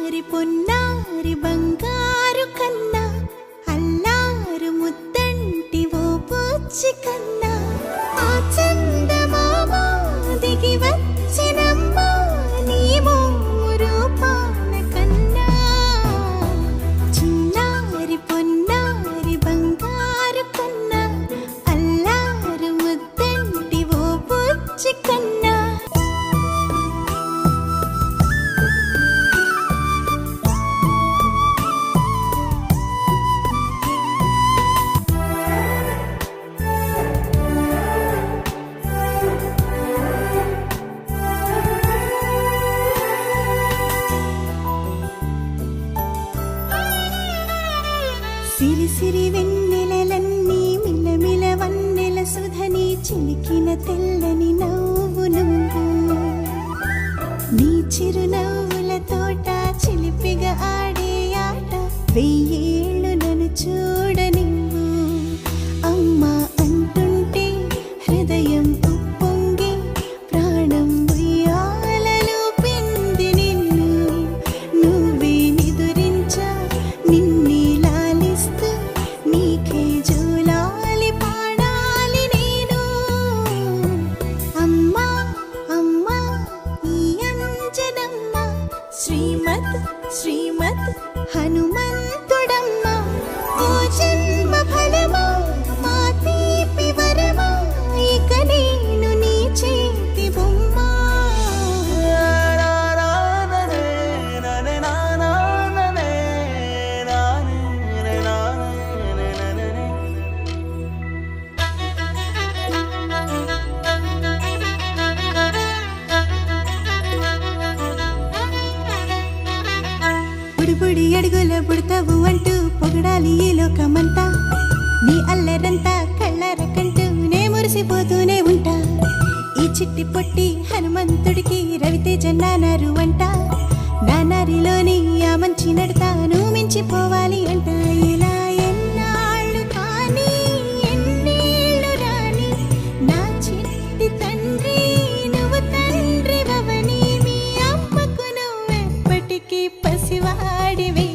చిన్నారి పొన్నారి బంగారు కన్నా అల్లారు ముద్దంటి ఓ పూచి కన్నా ఆ చందమామ దిగి వచ్చినమ్మా నీ రూపాల కన్నా చిన్నారి పొన్నారి బంగారు కన్నా అల్లారు ముద్దంటి ఓ పూచి కన్నా సిరి సిరి వెన్నెలలన్నీ మిలమిల వన్నెల సుధని చిలికిన తెల్లని నవ్వు నువ్వు నీ చిరునవ్వుల తోట చిలిపిగా ఆడే ఆట వెయ్యేళ్ళు నన్ను చూడనివ్వు అమ్మా అంటుంటే హృదయం ఉప్పొంగి ప్రాణం ఉయ్యాలలో పిండి నిన్ను నువ్వే నిదురించా నిన్నే నీకే జూలాలి పాడాలి నేను అమ్మా అమ్మా ఈ అంజనమ్మ శ్రీమత్ శ్రీమత్ హనుమంతుడమ్మ ఓ జన్మ ఫలమా మా తీపి వరమా ఇక నేను నీ చేతి బొమ్మ బుడిబుడి అడుగుల బుడతావు అంటూ పొగడాలి ఈ లోకమంతా నీ అల్లరంతా కళ్ళరకంటూ నే మురిసిపోతూనే ఉంటా ఈ చిట్టి పొట్టి హనుమంతుడికి రవితేజ నానారు అంట నానారిలోని ఆ మంచి నడతాను మించిపోవాలి అంట ఇలా ఎన్నాళ్ళు కానీ ఎన్నేళ్ళు రాని నా చిట్టి తండ్రి నువ్వు తండ్రి వవని మీ అమ్మకు నువ్వెప్పటికీ పసివాడివి